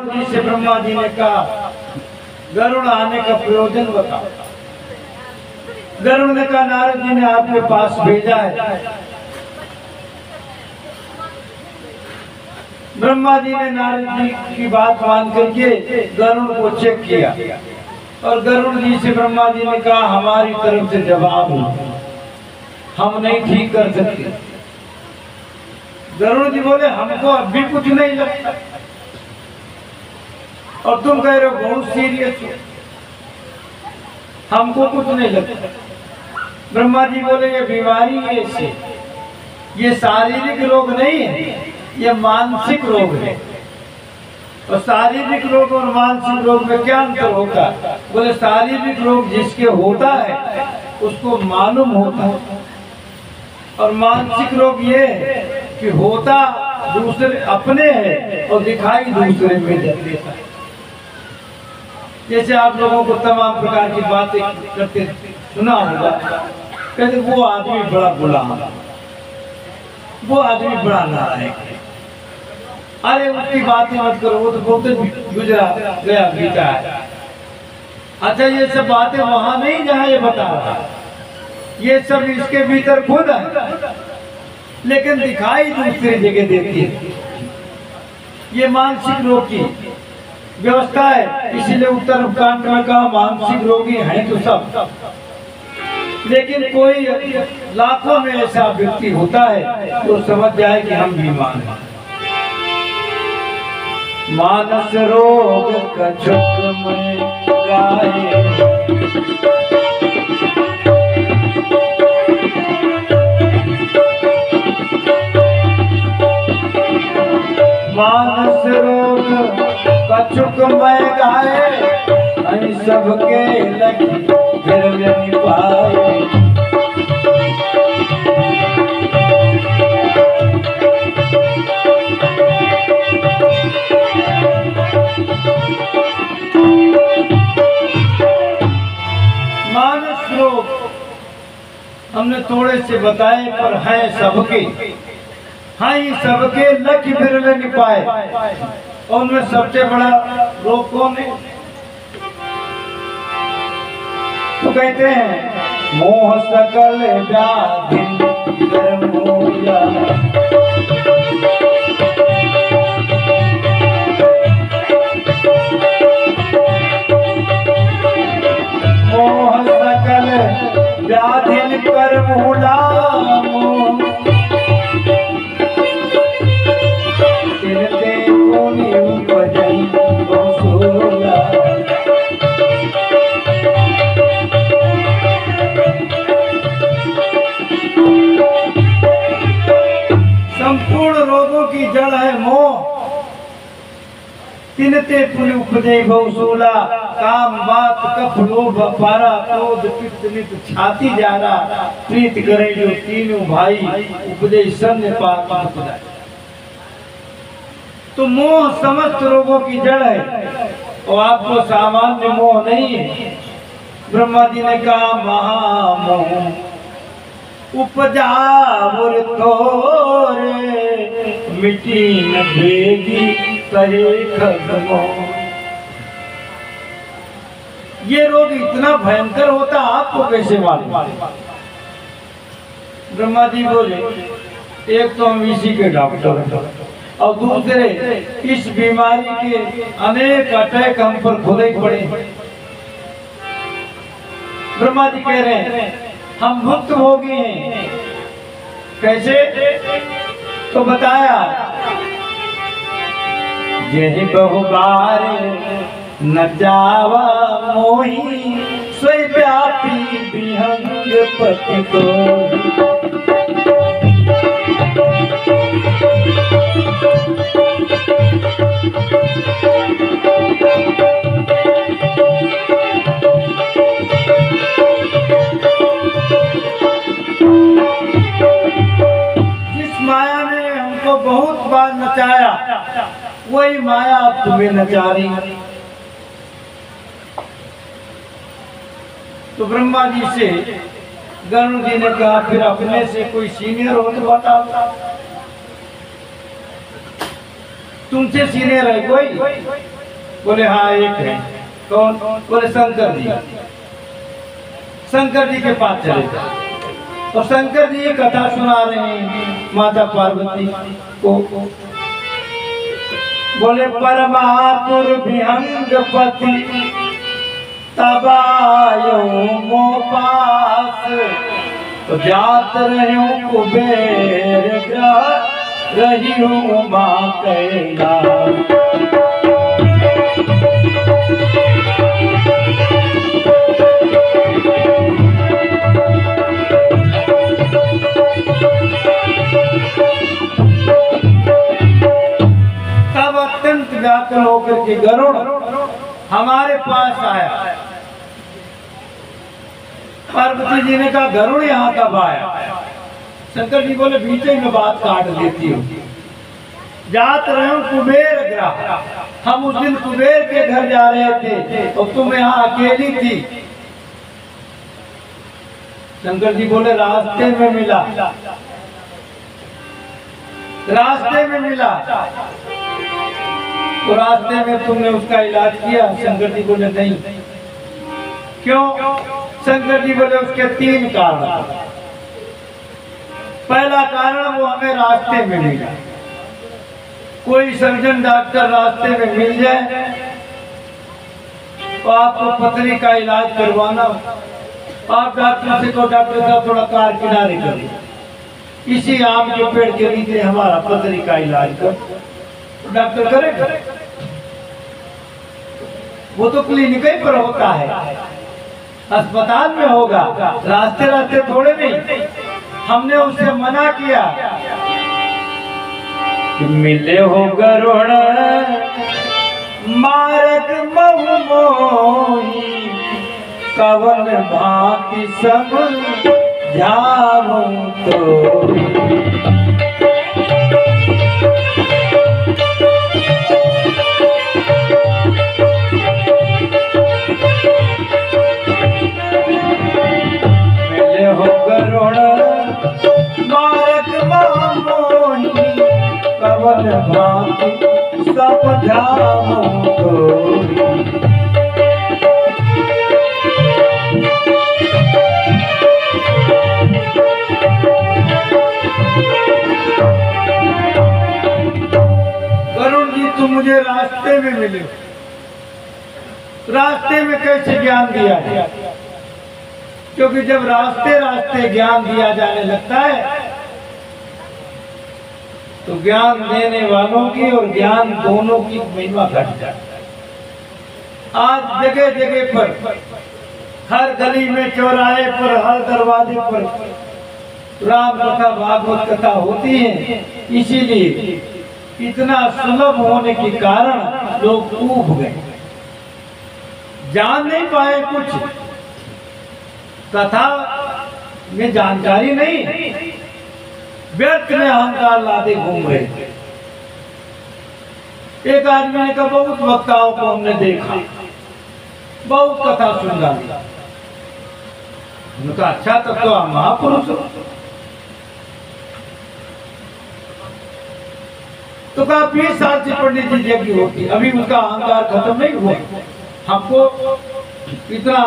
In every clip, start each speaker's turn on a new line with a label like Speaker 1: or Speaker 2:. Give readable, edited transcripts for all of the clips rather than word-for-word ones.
Speaker 1: गरुड़ जी से ब्रह्मा जी ने कहा, गरुड़ आने का प्रयोजन बताओ। गरुड़ ने कहा, नारद जी ने आपके पास भेजा है। ब्रह्मा जी ने नारद जी की बात मान करके गरुड़ को चेक किया और गरुड़ जी से ब्रह्मा जी ने कहा, हमारी तरफ से जवाब हो, हम नहीं ठीक कर सकते। गरुड़ जी बोले, हमको अब भी कुछ नहीं लगता और तुम कह रहे हो बहुत सीरियस हो, हमको कुछ नहीं लगता। ब्रह्मा जी बोले, ये बीमारी है, इससे ये शारीरिक रोग नहीं है, ये मानसिक रोग है। और शारीरिक रोग और मानसिक रोग में क्या अंतर होता है? बोले, शारीरिक रोग जिसके होता है उसको मालूम होता है और मानसिक रोग ये है कि होता दूसरे अपने है और दिखाई दूसरे में देता है। जैसे आप लोगों को तमाम प्रकार की बातें करते सुना होगा, कहते वो आदमी बड़ा गुलाम, वो आदमी बड़ा नालायक है, अरे उसकी बातें मत करो, वो तो बहुत गुजरा गया बीता है। अच्छा, ये सब बातें वहां नहीं जहाँ ये बता रहा, ये सब इसके भीतर खुद है लेकिन दिखाई दूसरी जगह देती है। ये मानसिक रोग की व्यवस्था है, इसीलिए उत्तर कांड में कहा मानसिक रोगी हैं तो सब। लेकिन कोई लाखों में ऐसा व्यक्ति होता है तो समझ जाए कि हम बीमार हैं। मानस रोग कछुक में गाए, मानस रोग कछुक में गाए, अई सबके लगी फिर नहीं पाए। मानस रोग हमने थोड़े से बताए पर है सबके, हाँ ये सबके लक्ष्य फिर नहीं पाए। और उनमें सबसे बड़ा रोग कौन है? तो कहते हैं मोह सकल व्याधि निर्मूला, मोह सकल व्याधि कर मूला, तिरते कोनी उपजई बहुसूला। संपूर्ण रोगों की जड़ है मोह। तिनते पुनि उपजई बहुसूला, काम बात कफ लोभ पारा क्रोध पित्त नित छाती जारा, प्रीत करे जो तीनों भाई उपजई सन्य पाप उपजाए। तो मोह समस्त रोगों की जड़ है और आपको सामान्य मोह नहीं है। ब्रह्मा जी ने कहा महामोह उपजा थोरे, मिट्टी न भेगी करे खत्म। ये रोग इतना भयंकर होता आपको कैसे मालूम? ब्रह्मा जी बोले, एक तो हम इसी के डॉक्टर हैं और दूसरे इस बीमारी के अनेक अटैक हम पर खुद ही पड़े। ब्रह्मा जी कह रहे हैं हम भुक्तभोगी हैं। कैसे? तो बताया, यही बहुबार न जावा मोही, स्वयं व्यापी विहंग पति को। बहुत बार नचाया, वही माया अब तुम्हें नचा रही। तो ब्रह्मा जी से गरुड़ जी ने कहा, फिर अपने से कोई सीनियर हो तो बताओ, तुमसे सीनियर है कोई? बोले हाँ एक है। कौन? बोले शंकर जी। शंकर जी के पास चले गए और शंकर जी ये कथा सुना रहे हैं माता पार्वती को। बोले परमातुर विहंगपति तबायो मो पास, तो जात रहूं कुबेर ग्रह रही हूँ माँ कैलाश। तब अत्यंत व्याकुल होकर के गरुड़ हमारे पास आया। पार्वती जी ने कहा गरुड़ यहाँ कब आया? शंकर जी बोले बीच में बात काट देती हूँ। जात रहे हूँ कुबेर ग्रह, हम उस दिन कुबेर के घर जा रहे थे और तुम यहाँ अकेली थी। शंकर जी बोले रास्ते में मिला, रास्ते में मिला तो रास्ते में तुमने उसका इलाज किया? शंकर जी बोले नहीं। क्यों? शंकर जी बोले उसके 3 कारण। पहला कारण वो हमें रास्ते में मिला। कोई सर्जन डॉक्टर रास्ते में मिल जाए तो आपको पथरी का इलाज करवाना, आप डॉक्टर से को डॉक्टर साहब थोड़ा कार किनारे करिए, इसी आम के पेड़ के नीचे हमारा पथरी का इलाज कर, तो डॉक्टर करेगा? वो तो क्लिनिक ही पर होता है, अस्पताल में होगा, रास्ते रास्ते थोड़े नहीं। हमने उसे मना किया कि मिले हो गरुड़ मारक महु मोही, कवन भांति सब जाऊं तो। हो गरुड़ मारक मोही, कवन भांति सब जाऊं तोरी। गरुड़ जी तुम मुझे रास्ते में मिले, रास्ते में कैसे ज्ञान दिया है? क्योंकि जब रास्ते रास्ते ज्ञान दिया जाने लगता है तो ज्ञान देने वालों की और ज्ञान दोनों की महिमा घट जाती है। आज जगह जगह पर, हर गली में, चौराहे पर, हर दरवाजे पर राम कथा भागवत कथा होती है। इसीलिए इतना सुलभ होने के कारण लोग ऊब गए, जान नहीं पाए कुछ, कथा में जानकारी नहीं, व्यर्थ में अहंकार लादे घूम रहे। एक आदमी ने कहा बहुत वक्ताओं को हमने देखा, बहुत कथा सुन डाली। उनका अच्छा तब तो महापुरुष हो। तो कहा 20 साल से पंडित जी यज्ञ होती, अभी उनका अहंकार खत्म नहीं हुआ। हमको इतना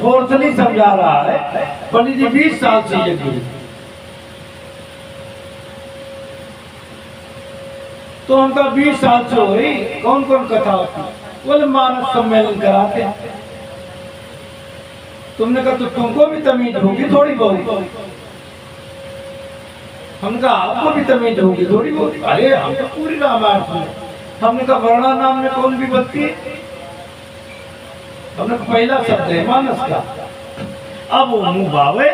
Speaker 1: फोर्सली समझा रहा है, पंडित जी 20 साल से यज्ञ। तो उनका 20 साल से हो रही, कौन कौन कथा होती? बोले मानस सम्मेलन कराते। तुमने कहा तो तुमको भी तमीज होगी थोड़ी बहुत। हमने कहा आपको भी तमीज होगी थोड़ी बहुत। अरे हम तो पूरी रामायण सुने। हमने कहा वर्णा नाम में कौन भी बत्ती? हमने पहला शब्द है मानस का। अब वो मुंह बावे,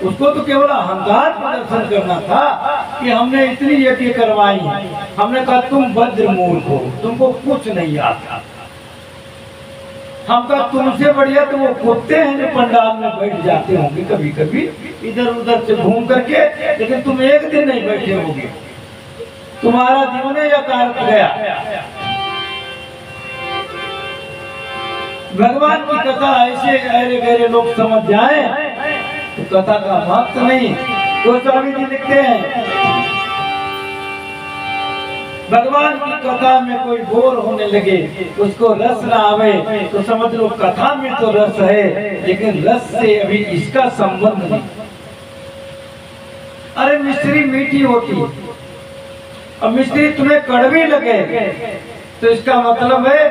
Speaker 1: उसको तो केवल अहंकार प्रदर्शन करना था कि हमने इतनी यज्ञ करवाई। हमने कहा तुम वज्र मूर्ख हो, तुमको कुछ नहीं आता। हम कहा तुमसे बढ़िया तो वो कुत्ते हैं जो पंडाल में बैठ जाते होंगे कभी कभी इधर उधर से घूम करके, लेकिन तुम एक दिन नहीं बैठे होगे, तुम्हारा जीवन या कारक गया। भगवान की कथा ऐसे अरे गहरे लोग समझ जाए तो कथा का महत्व नहीं। गोस्वामी जी लिखते हैं भगवान की कथा में कोई बोर होने लगे, उसको रस ना आवे, तो समझ लो कथा में तो रस है, लेकिन रस से अभी इसका संबंध नहीं। अरे मिश्री मीठी होती, अब मिश्री तुम्हें कड़वी लगे तो इसका मतलब है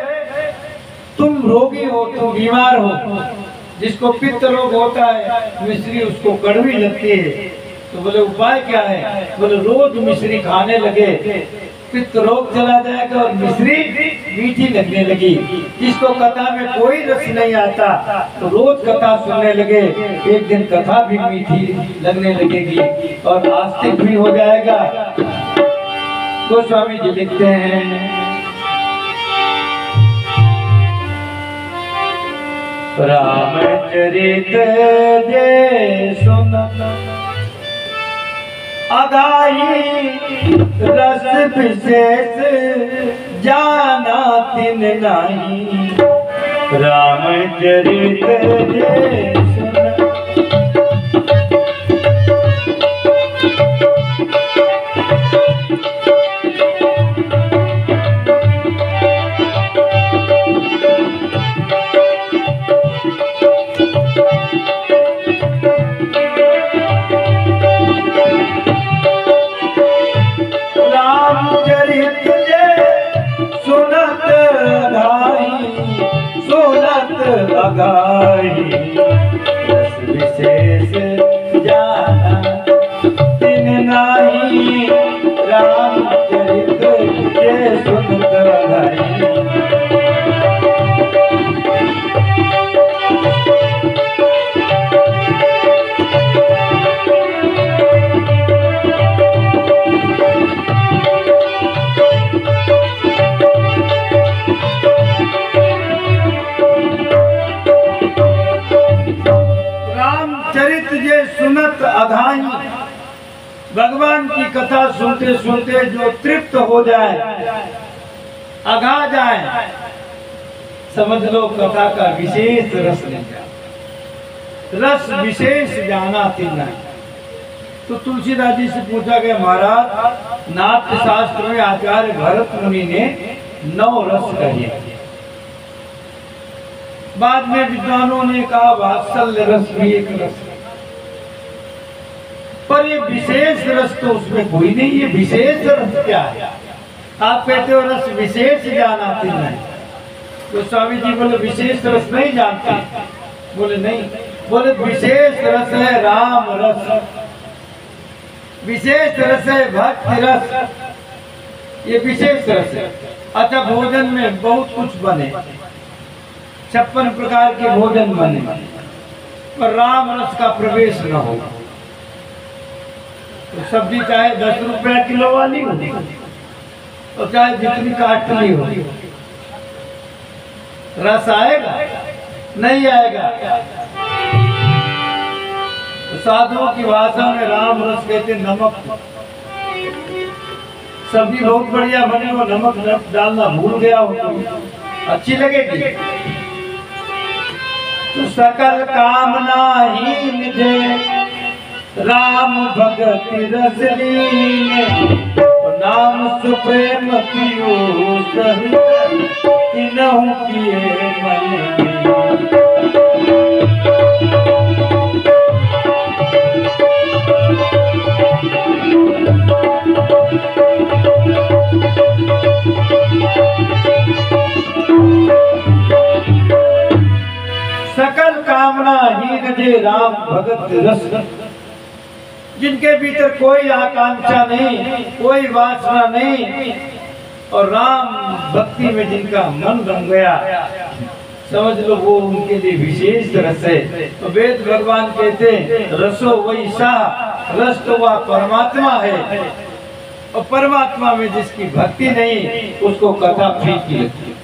Speaker 1: तुम रोगी हो, तुम बीमार हो। जिसको पित्त रोग होता है मिश्री उसको कड़वी लगती है, तो बोले उपाय क्या है? बोले रोज मिश्री खाने लगे, पित्त रोग चला जाएगा और मिश्री मीठी लगने लगी। जिसको कथा में कोई रस नहीं आता तो रोज कथा सुनने लगे, एक दिन कथा भी मीठी लगने लगेगी और आस्तिक भी हो जाएगा। गोस्वामी जी लिखते हैं, रामचरित जे सुनत अगाई, रस विशेष जाना तिन नाही। रामचरित जे सुनत अगाई, रस विशेष जाना तिन नाही। रामचरित जे सुनत अगाई। सुनत अघाई, भगवान की कथा सुनते सुनते जो तृप्त हो जाए, अघा जाए, समझ लो कथा का विशेष रस ले जाए। रस विशेष जाना तिना। तो तुलसीदास जी से पूछा गया, महाराज नाट्य शास्त्र में आचार्य भरत मुनि ने 9 रस कहे, बाद में विद्वानों ने कहा वात्सल्य रस भी एक रस, पर ये विशेष रस तो उसमें कोई नहीं। ये विशेष रस क्या है? आप कहते हो रस विशेष जानाती नहीं, तो स्वामी जी बोले विशेष रस नहीं जानते। बोले नहीं, बोले विशेष रस है राम रस, विशेष रस है भक्ति रस, ये विशेष रस है। अच्छा भोजन में बहुत कुछ बने, 56 प्रकार के भोजन बने, पर राम रस का प्रवेश न हो। तो सब्जी चाहे 10 रुपया किलो वाली हो और चाहे जितनी काटली हो, रस आएगा? नहीं आएगा। तो साधुओं की भाषा में राम रस कहते नमक। सब्जी बहुत बढ़िया बने हो, नमक डालना भूल गया हो तो अच्छी लगेगी। तो सकल कामना ही निधे राम भगति रस लीने, नाम सुप्रेम पियो तिनहु किए मन। सकल कामना ही निधे राम भगत रस, जिनके भीतर कोई आकांक्षा नहीं, कोई वासना नहीं, और राम भक्ति में जिनका मन रंग गया, समझ लो वो उनके लिए विशेष रस है। तो वेद भगवान कहते रसो वही सा, रस तो वह परमात्मा है, और परमात्मा में जिसकी भक्ति नहीं उसको कथा फीकी लगती है।